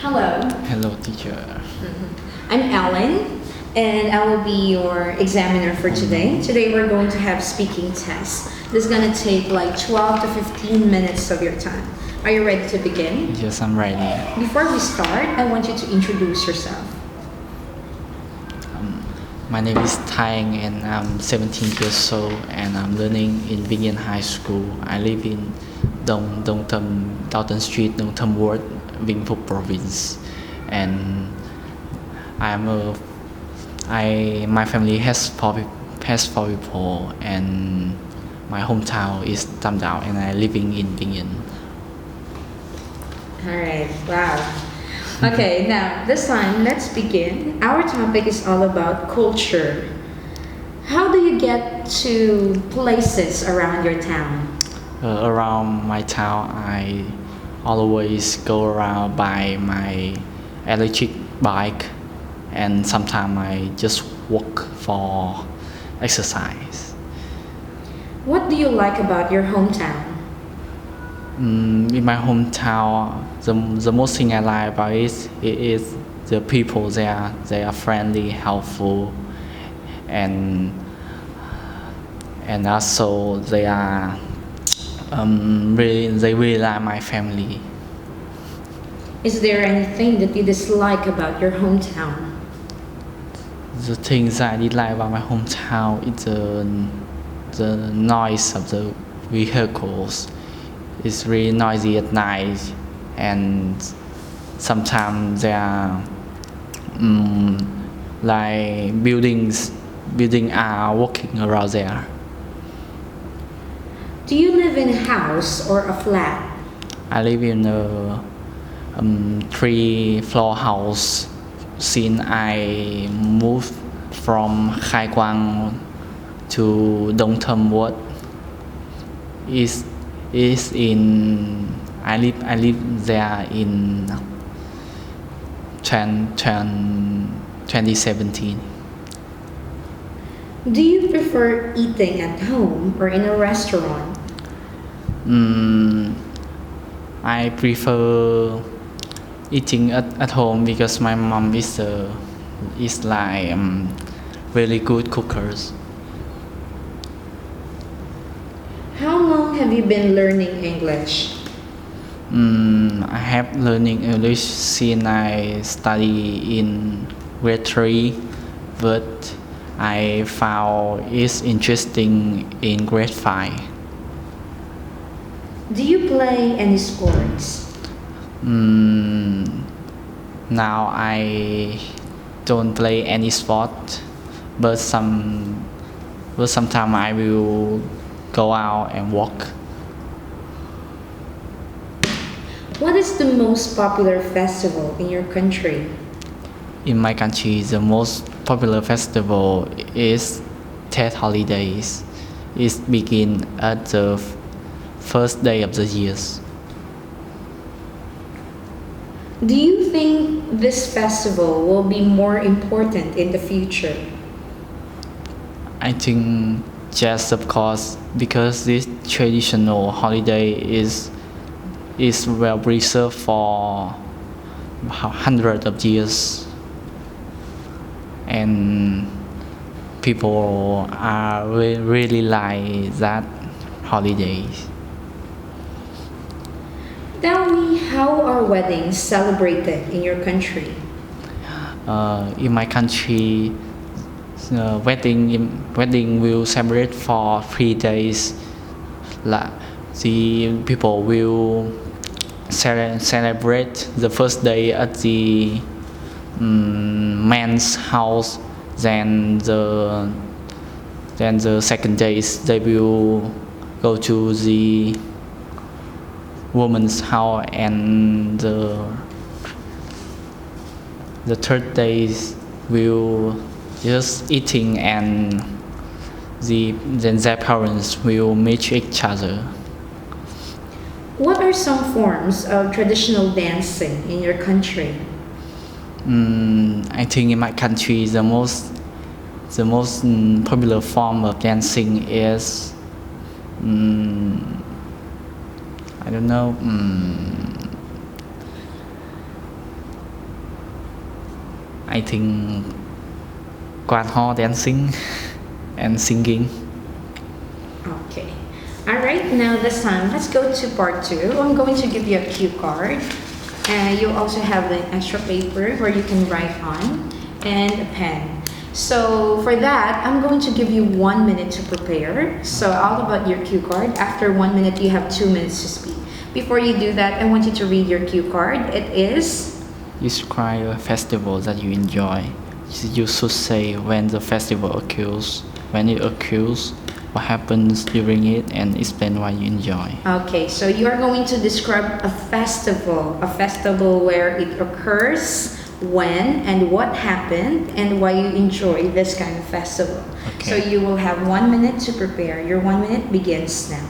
Hello, Hello, teacher. I'm Ellen, and I will be your examiner for today. Today we're going to have speaking tests. This is going to take like 12 to 15 minutes of your time. Are you ready to begin? Yes, I'm ready. Before we start, I want you to introduce yourself. My name is Thái Anh and I'm 17 years old and I'm learning in Vinh High School. I live in Dong Thăm, Dalton Street, Dong Thăm Ward, Vĩnh Phúc Province. And my family has four people and my hometown is Tam Dao and I living in Vinh. All right, wow. Okay, now this time let's begin. Our topic is all about culture. How do you get to places around your town? Around my town, I always go around by my electric bike and sometimes I just walk for exercise. What do you like about your hometown? In my hometown, the most thing I like about it is the people there. They are friendly, helpful, and also they are they really like my family. Is there anything that you dislike about your hometown? The things I dislike about my hometown is the noise of the vehicles. It's really noisy at night, and sometimes there are like buildings are walking around there. Do you live in a house or a flat? I live in a 3-floor house since I moved from Khai Quang to Dong Thăm Ward. I live there in 2017. Do you prefer eating at home or in a restaurant? I prefer eating at home because my mom is like really good cookers. How long have you been learning English? I have learning English since I study in grade 3, but I found it's interesting in grade 5. Do you play any sports? Now I don't play any sport, but sometimes I will go out and walk. What is the most popular festival in your country? In my country, the most popular festival is Tet holidays. It begins at the first day of the year. Do you think this festival will be more important in the future? I think yes, of course, because this traditional holiday is well preserved for hundreds of years, and people are really like that holiday. Tell me, how are weddings celebrated in your country? In my country, wedding will celebrate for 3 days. The people will celebrate the first day at the man's house. Then the second days they will go to the woman's house, and the third days will just eating, and then their parents will meet each other. What are some forms of traditional dancing in your country? I think in my country the most popular form of dancing is I don't know. I think quad hall dancing and singing. Okay. All right, now this time, let's go to part 2. I'm going to give you a cue card. And you also have an extra paper where you can write on and a pen. So for that, I'm going to give you 1 minute to prepare. So all about your cue card. After 1 minute, you have 2 minutes to speak. Before you do that, I want you to read your cue card. It is... Describe a festival that you enjoy. You should say when the festival occurs, when it occurs, what happens during it, and explain why you enjoy. Okay, so you are going to describe a festival where it occurs, when and what happened, and why you enjoy this kind of festival. Okay. So you will have 1 minute to prepare. Your 1 minute begins now.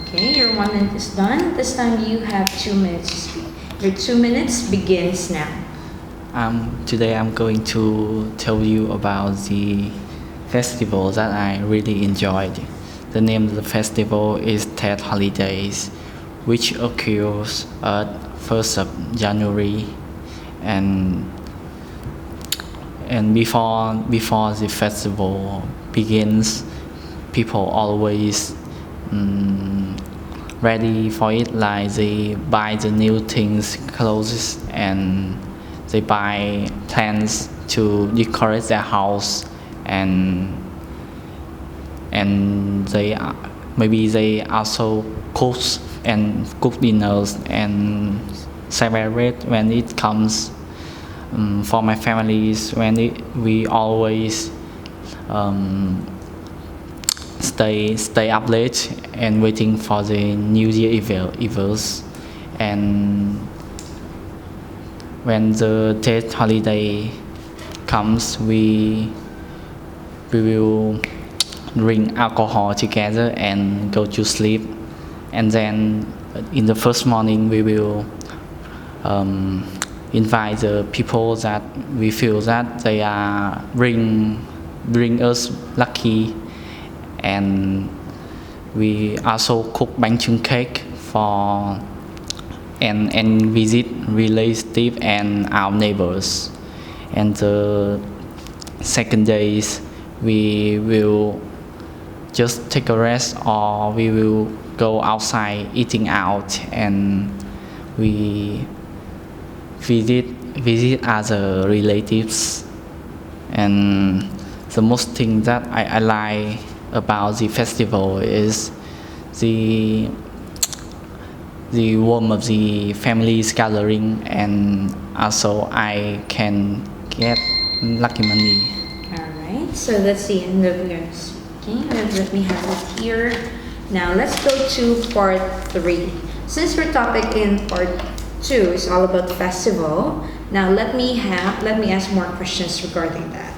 Okay, your 1 minute is done. This time you have 2 minutes to speak. Your 2 minutes begins now. Today I'm going to tell you about the festival that I really enjoyed. The name of the festival is Tet Holidays, which occurs at 1st of January, and before the festival begins, people always ready for it, like they buy the new things, clothes, and they buy plants to decorate their house, and maybe they also cook dinners and celebrate when it comes. For my families, we always stay up late and waiting for the New Year events, and when the Tet holiday comes, we will drink alcohol together and go to sleep, and then in the first morning we will invite the people that we feel that they are bring us lucky, and we also cook bánh chưng cake for and visit relatives and our neighbors. And the second days we will just take a rest, or we will go outside eating out, and we visit other relatives. And the most thing that I like about the festival is the warmth of the families gathering, and also I can get lucky money. Alright, so that's the end of your speaking. Let me have it here. Now let's go to part 3. Since your topic in part 2 is all about festival, now let me ask more questions regarding that.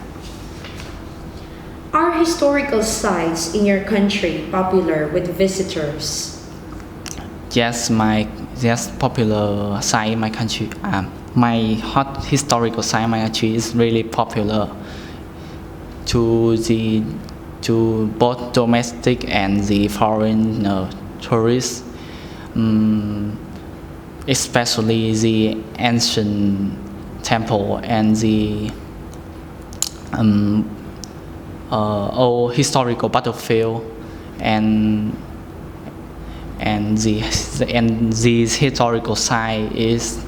Are historical sites in your country popular with visitors? Yes, popular site in my country. My hot historical site in my country is really popular to both domestic and the foreign tourists. Especially the ancient temple and the old historical battlefield, and this historical site is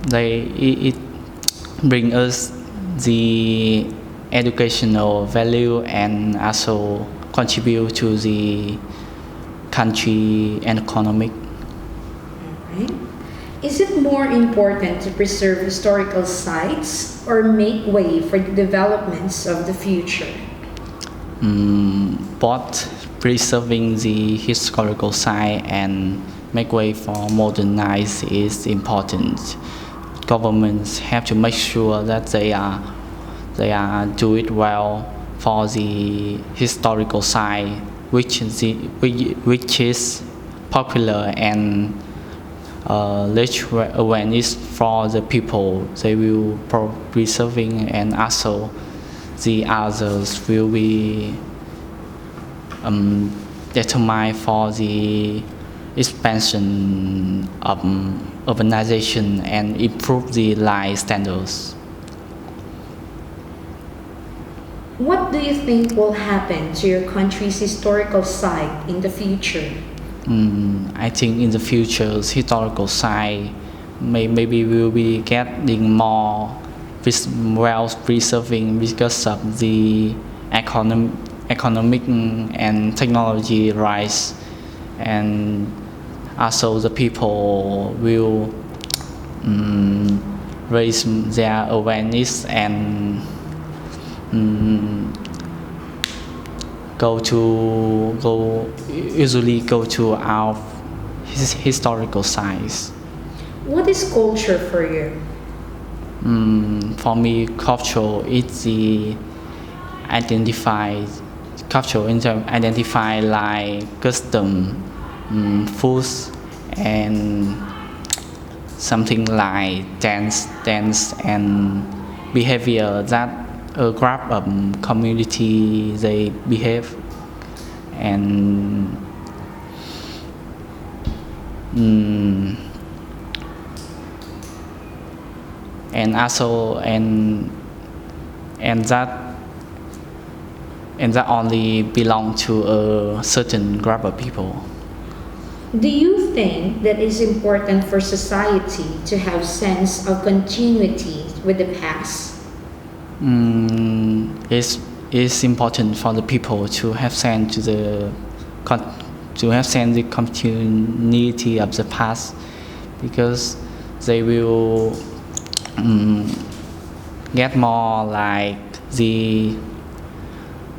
it bring us the educational value and also contribute to the country and economic. Right. Is it more important to preserve historical sites or make way for the developments of the future? Both preserving the historical site and make way for modernize is important. Governments have to make sure that they are do it well for the historical site, which is popular and rich awareness for the people. They will preserving, and also the others will be determined for the expansion of urbanization and improve the life standards. What do you think will happen to your country's historical site in the future? I think in the future, historical site maybe will be getting more well preserving because of the economic and technology rise, and also the people will raise their awareness and usually go to our historical sites. What is culture for you? For me, culture is the identify like custom, foods, and something like dance and behavior that a group of community they behave, and also and that only belong to a certain group of people. Do you think that it's important for society to have sense of continuity with the past? It's important for the people to have sense the continuity of the past, because they will get more like they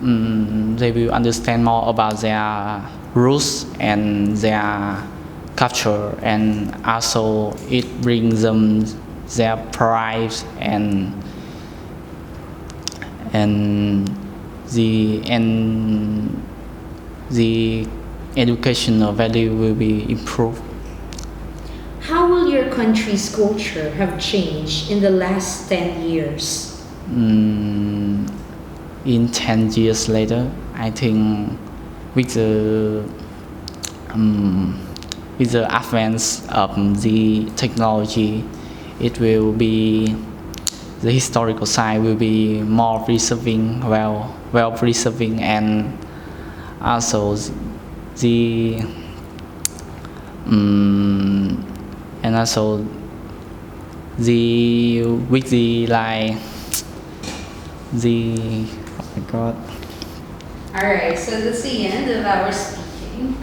will understand more about their roots and their culture, and also it brings them their pride and the educational value will be improved. How will your country's culture have changed in the last 10 years? In 10 years later, I think with the advance of the technology, it will be the historical site will be more preserving, well preserving, and also the and also the with the like the oh my god. All right, so that's the end of our speaking.